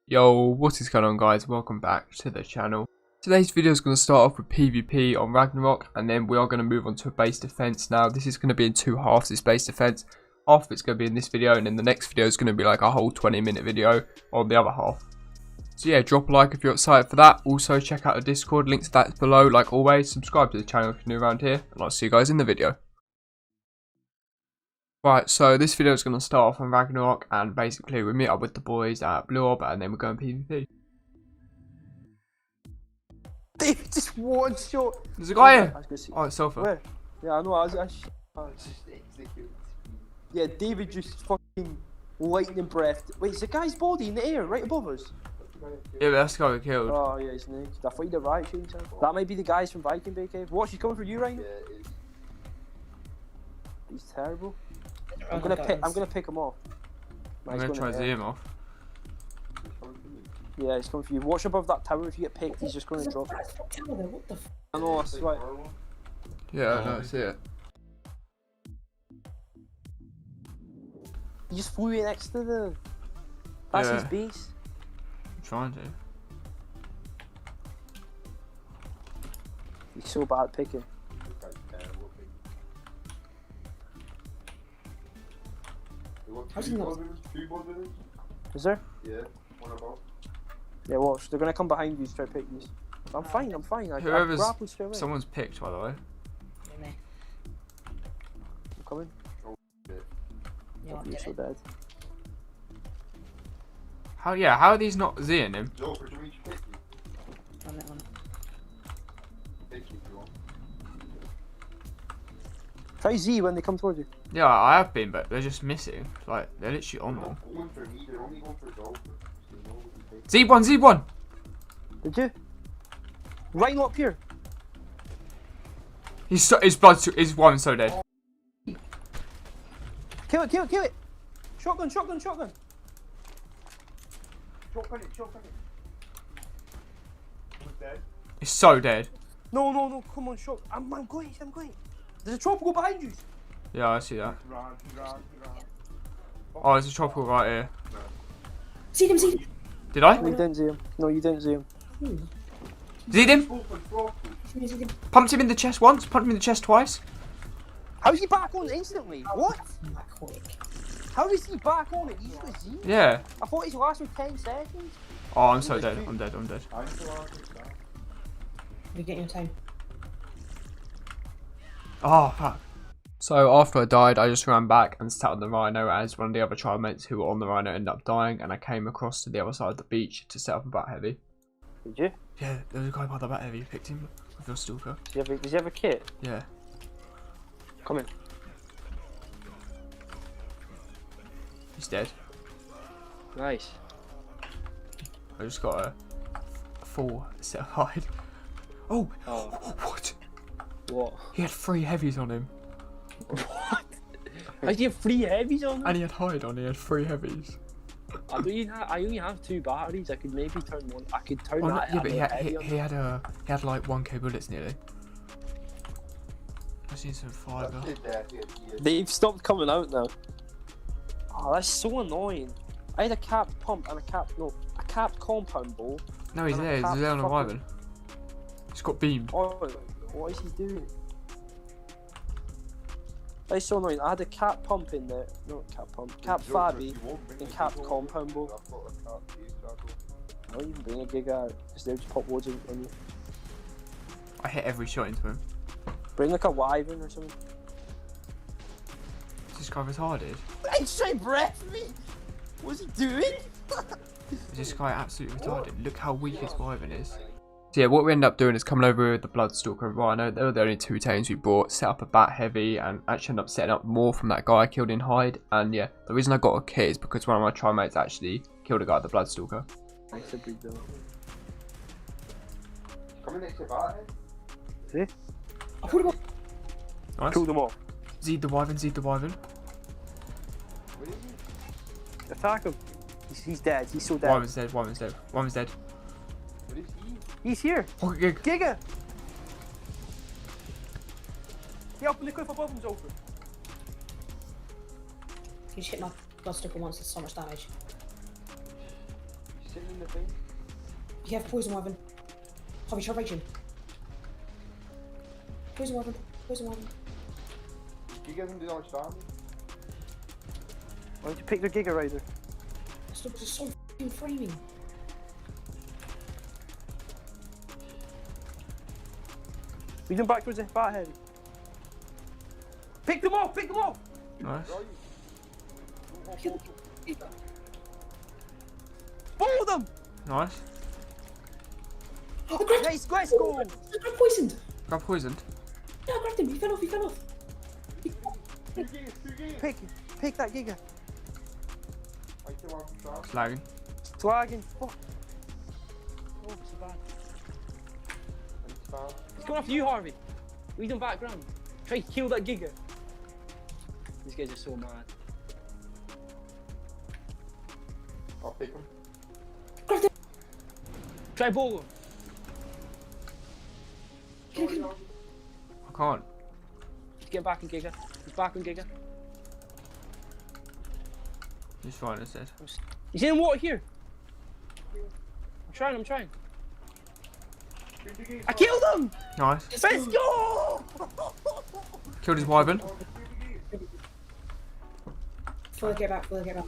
Yo, what is going on guys? Welcome back to the channel. Today's video is going to start off with PvP on Ragnarok, and then we are going to move on to a base defense. Now this is going to be in two halves, this base defense. Half of it's going to be in this video, and then the next video is going to be like a whole 20-minute video on the other half. So yeah, drop a like if you're excited for that. Also check out the Discord, link to that is below like always. Subscribe to the channel if you're new around here, and I'll see you guys in the video. Right, so this video is going to start off on Ragnarok, and basically we meet up with the boys at Blue Orb, and then we're going PvP. David just one shot. There's a guy here. Oh, it's Sulfur. Where? Yeah, I know. Yeah, David just fucking lightning breathed. Wait, it's a guy's body in the air right above us. Yeah, but that's the guy we killed. Oh yeah, he's naked. I thought he'd have riot shooting. That might be the guys from Viking Bay Cave. What? She's coming for you, Ryan? Yeah, it is. He's terrible. I'm gonna pick him off. I'm gonna try to see him off. Yeah, he's coming for you. Watch above that tower. If you get picked, he's just gonna drop. What the f? I know. That's right. Yeah, no, I see it. He just flew in next to the. That's his Yeah. base. I'm trying to. He's so bad at picking. How's he not? Is there? Yeah, one above. Yeah, watch. They're gonna come behind you to try to pick these. I'm fine. I'm fine. I Whoever's grappled straight away. someone's picked, by the way. Me. I'm coming. Yeah, You're so dead. How are these not Zing him? Joe, for doing each pick you. on it. Pick you if you want. Try Z when they come towards you. Yeah, I have been, but they're just missing. Like they're literally on them. Going for me, they're only going for Joe. Z1. Did you? Right up here. His one so dead. Kill it. Shotgun. Shotgun it. Who's dead? He's so dead. No. Come on, shot. I'm going. There's a tropical behind you. Yeah, I see that. Run. Oh, there's a tropical right here. See him. Did I? No, you didn't see him. No, you didn't see him. Z'd him. See him. Pumped him in the chest once. Pumped him in the chest twice. How's he back on instantly? What? Not quick. How is he back on it? He's got Z. Yeah. I thought his last was 10 seconds. Oh, I'm so dead. I'm dead. We get your time. Oh, fuck. So after I died, I just ran back and sat on the rhino as one of the other trial mates who were on the rhino ended up dying, and I came across to the other side of the beach to set up a bat heavy. Did you? Yeah, there was a guy by the bat heavy who picked him with your stalker. Does he have a kit? Yeah. Come in. He's dead. Nice. I just got a full set of hide. Oh! Oh. What? What? He had 3 heavies on him. What? I have 3 heavies on him? And he had hide on, he had 3 heavies. I only have 2 batteries. I could maybe turn one. I could turn Oh, no, that. yeah, but heavy on. he had like 1k bullets nearly. I seen some fiber. They've stopped coming out now. Oh, that's so annoying. I had a capped pump and a capped compound bow. No, he's And a there. He's capped there on fucking- arrival. He's got beamed. Oh, what is he doing? That's so annoying. I had a cap pump in there. No, cap pump. Cap fabby and cap compound bow. I don't even bring a gig out because they'll just pop loads on you. I hit every shot into him. Bring like a wyvern or something. Is this guy retarded? He's trying to breath me! What's he doing? Is this guy absolutely retarded? Look how weak his wyvern is. So yeah, what we ended up doing is coming over with the Bloodstalker and Rhino. They were the only 2 tames we brought. Set up a bat heavy and actually ended up setting up more from that guy I killed in hide. And yeah, the reason I got a kit is because one of my trial mates actually killed a guy at the Bloodstalker. Nice to breed though. Coming next to bat. See? I put him up. Nice. Kill them all. Z'd the wyvern. Where is he? Attack him. He's dead. He's so dead. Wyvern's dead. Wyvern's dead. Where is he? He's here. Pocket gig. Giga! Get up in the cliff above him, Zolfer. You just hit my bloodsticker once. It's so much damage. He's sitting in the thing. You have poison weapon. Harvey, try raging. Poison weapon. Poison weapon. You get them to don't stand. Why don't you pick the Giga Rider? This looks just so f***ing framing. Lead them back towards the fathead. Pick them off! Pick them off! Nice. Kill. Follow them! Nice. Oh, I grabbed him! Nice, let's go! I got poisoned! Got poisoned. Yeah, I grabbed him. He fell off. He fell off. Pick that Giga. I still want to stand. It's lagging. It's lagging. Fuck. Oh, so bad. Stand. He's going after you, Harvey. Lead him background. Try to kill that Giga. These guys are so mad. I'll pick him. Grabbed him. Try bowl him. Kill him. I can't. He's getting back on Giga. He's back on Giga. He's fine, it said. He's in the water here. I'm trying. I killed him! Nice. Let's go! Killed his wyvern. Fully get back. Fully get back.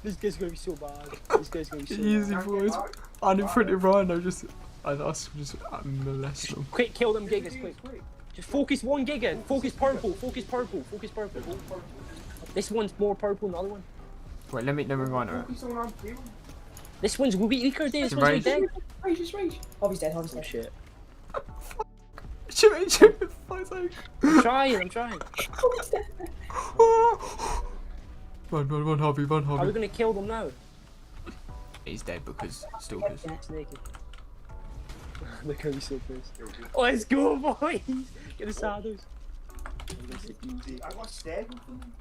This guy's gonna be so bad. This guy's gonna be so Easy bad. boys. Uninfronted Rhino just molest them. Quick, kill them Gigas, quick. Just focus one Giga. Focus purple. Focus purple. Focus purple. This one's more purple than the other one. Wait, let me Rhino. This one's weaker. This In one's range. dead. Rage, just rage. Harvey's dead. Harvey's Oh dead. shit. Shoot it, for fuck's sake. I'm trying. Harvey's dead. Run, Harvey, run, How are we Harvey. gonna kill them now? He's dead because stalkers. It's naked. Look how he's so pissed. Let's go, boys! Get the saddles. I got 7 from them.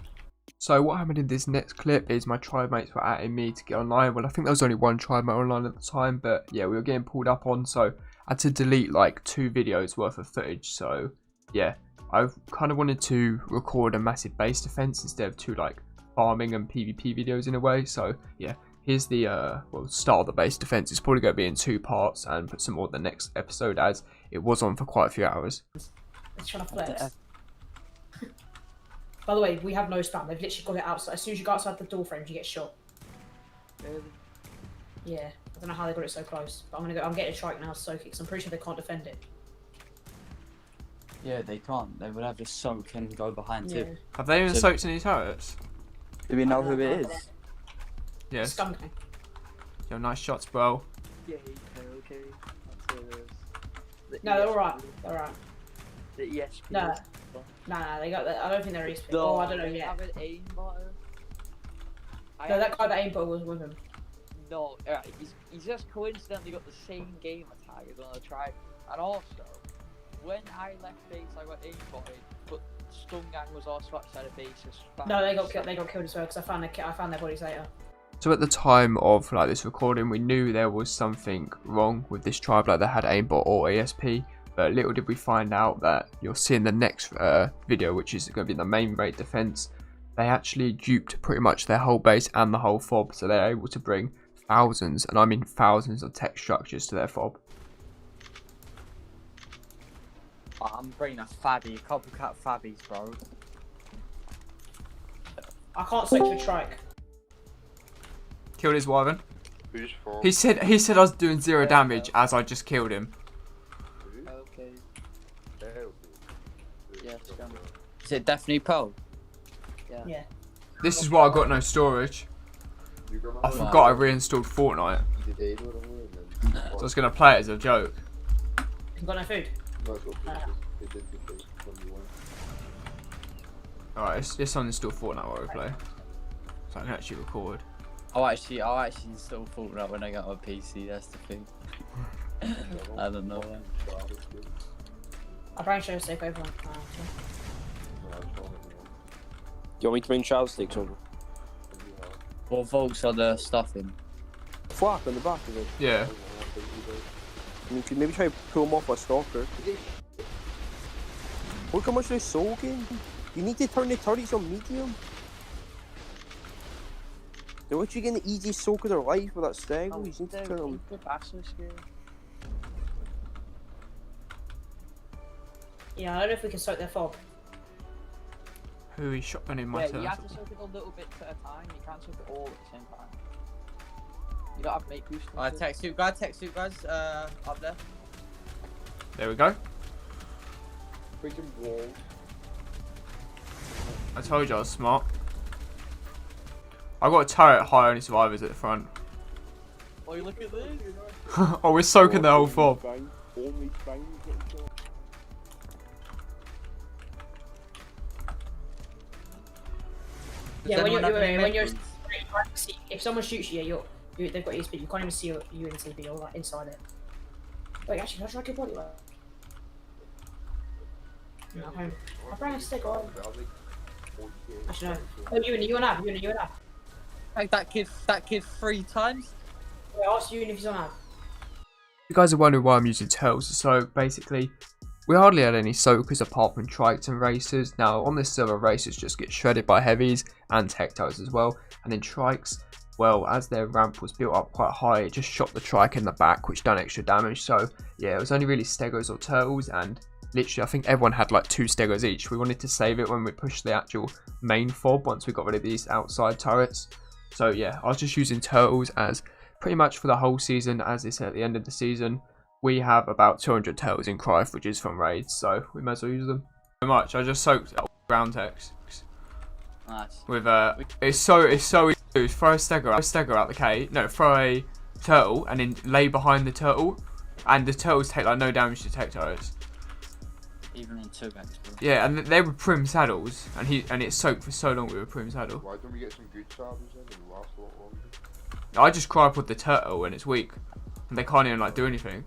So what happened in this next clip is my tribe mates were atting me to get online. Well, I think there was only one tribe mate online at the time, but yeah, we were getting pulled up on, so I had to delete like 2 videos worth of footage. So yeah, I kind of wanted to record a massive base defense instead of 2 like farming and PvP videos in a way. So yeah, here's the start of the base defense. It's probably going to be in 2 parts and put some more in the next episode as it was on for quite a few hours. It's trying to flex. By the way, we have no spam. They've literally got it outside. As soon as you go outside the door frames, you get shot. Yeah, I don't know how they got it so close. But I'm getting a strike now to soak it because I'm pretty sure they can't defend it. Yeah, they can't. They would have to soak and go behind Yeah. too. Have they even So- soaked any turrets? Do we know who it is? Yes. Skunk gang. Yo, nice shots, bro. Yeah, okay. No, they're alright. They're alright. The ESP. No. Nah, they got. I don't think they're ESP. No, Oh, I don't know they yet. have an aimbot. No, that guy that Aimbot was with him. No, he's just coincidentally got the same gamer tag as on the tribe. And also, when I left base, I got aimbotted, but Stun Gang was also outside of base. No, they got killed. They got killed as well because I found their bodies later. So at the time of like this recording, we knew there was something wrong with this tribe, like they had aimbot or ESP. But little did we find out that you'll see in the next video, which is going to be the main raid defense, they actually duped pretty much their whole base and the whole fob, so they're able to bring thousands, and I mean thousands of tech structures to their fob. I'm bringing a fabby, a couple cat fabbies, bro. I can't switch to a strike. Killed his wyvern. Who's for? He said I was doing 0 damage as I just killed him. Okay. Yes, is it definitely Pearl? Yeah. This is why I got no storage. I forgot I reinstalled Fortnite, so I was going to play it as a joke. You got no food. Alright, let's uninstall Fortnite while we play, so I can actually record. I'll actually install Fortnite when I get my PC, that's the thing. I don't know. I'll bring show stick over. Do you want me to bring child sticks over? What volts are the stuffing? Flak on the back of it. Yeah. And you could maybe try to pull them off a stalker. Look how much they're soaking. You need to turn the turrets on medium. Don't you get the easy soak of their life with that stego? You need to they're turn them. bastard scale. Yeah, I don't know if we can soak their fob. Who is shotgunning my Yeah, turtle? you have to soak it a little bit at a time. You can't soak it all at the same time. You don't have to make boost. Text you guys, up there. There we go. Freaking wall. I told you I was smart. I got a turret high only survivors at the front. Oh, you look at this. Oh, we're soaking the whole fob. Only Spain getting shot. Yeah, when you're Does if someone shoots you, they've got ESP. You can't even see you in TP. You're like inside it. Wait, actually, can I try your body like? No, I'm bringing a stick on. Actually, no. Oh, you and Ab. Like that kid 3 times. Wait, I asked you if he's on Ab. You guys are wondering why I'm using turtles. So basically, we hardly had any soakers apart from trikes and racers. Now on this server, racers just get shredded by heavies and tectiles as well. And then trikes, well, as their ramp was built up quite high, it just shot the trike in the back, which done extra damage. So yeah, it was only really stegos or turtles, and literally I think everyone had like 2 stegos each. We wanted to save it when we pushed the actual main fob once we got rid of these outside turrets. So yeah, I was just using turtles as pretty much for the whole season. As they said at the end of the season, we have about 200 turtles in cry fridges from raids, so we might as well use them. So much. I just soaked ground text Nice. with it's so easy. Throw a stego out the cave. No, throw a turtle and then lay behind the turtle, and the turtles take like no damage to tech turrets. Even in 2x, bro. Yeah, and they were prim saddles, and it soaked for so long with a prim saddle. Why don't we get some good saddles in and last a lot longer? I just cry with the turtle when it's weak, and they can't even like do anything.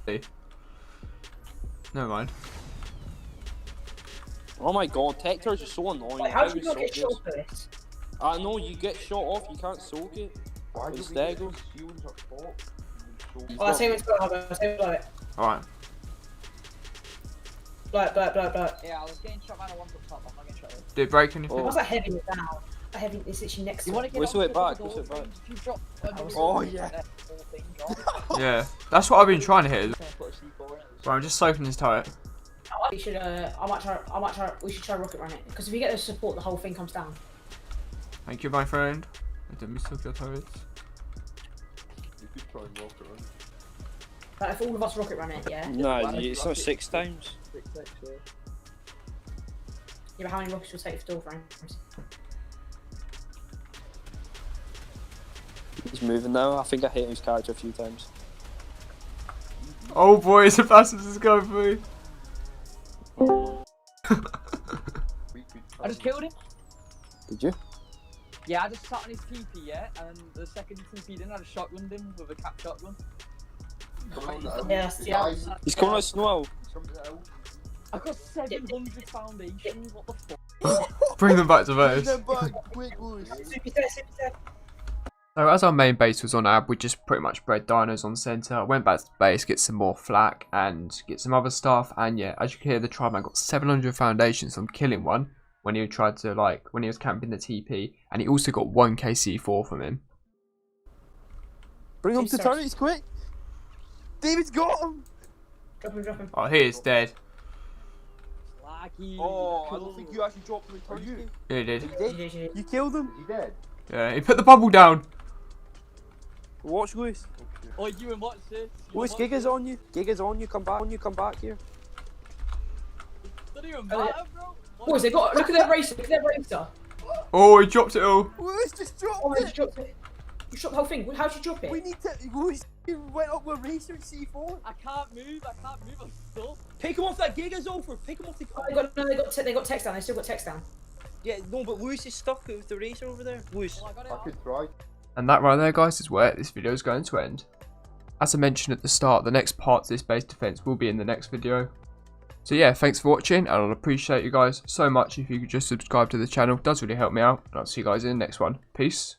See? Never mind. Oh my god, tectors are so annoying. Wait, how do you soak not get this? shot for this? I know, you get shot off, you can't soak it. Why With don't we get stego? some seals up top? Oh, I see what's going on. I see what's Alright. blow it. Yeah, I was getting shot by the one up top. I'm not getting shot. Did it break anything? Oh. What's that heavy down? That heavy is literally next to You want it. to get Whistle on it top back, of the whistle it door, back. if you drop Oh, yeah. that whole thing gone. Yeah, that's what I've been trying to hit. Just gonna put a C4 in it. Right, I'm just soaking this turret. We should, I might try, we should try rocket run it. Because if you get the support, the whole thing comes down. Thank you, my friend. I didn't mistook your turrets. You could try and walk around. But if all of us rocket run it, yeah? Nah, it's not 6 times. 6x, yeah. Yeah, but how many rockets will take for door frames? He's moving now. I think I hit his character a few times. Oh boy, Sebastian's is going through. I just killed him. Did you? Yeah, I just sat on his TP, yeah, and then the second he TP'd in, I just shotgunned him with a cap shotgun. Yes, yeah. He's coming out snow. I got 700 foundations, what the fuck? Bring them back to base. Quick, boys. Super set. So as our main base was on Ab, we just pretty much bred dinos on center. I went back to the base, get some more flak and get some other stuff. And yeah, as you can hear, the tribe got 700 foundations from killing one when he tried to when he was camping the TP, and he also got 1 KC4 from him. Bring him to Stars. turrets, quick! David's got him! Drop him. Oh, he is dead. Laggy. Oh, I don't think you actually dropped him in turrets. You? Yeah, he did. did? You killed him? You dead? Yeah, he put the bubble down. Watch, Lewis. Oh, you and what's this? Lewis, Giga's on you. Giga's on you. Come back here. Don't even matter, bro. Boys, they got, look at their racer, Oh, he dropped it all. Lewis just dropped Oh, it! you dropped it. You shot the whole thing. How'd you drop it? We need to. Lewis, you went up with Racer C4. I can't move, I'm stuck. Pick him off that Giga's over. Pick him off the. Oh, they got text down. They still got text down. Yeah, no, but Lewis is stuck with the Racer over there. Lewis. Oh, I got it I off. could try. And that right there, guys, is where this video is going to end. As I mentioned at the start, the next part to this base defense will be in the next video. So yeah, thanks for watching, and I'll appreciate you guys so much if you could just subscribe to the channel. It does really help me out, and I'll see you guys in the next one. Peace.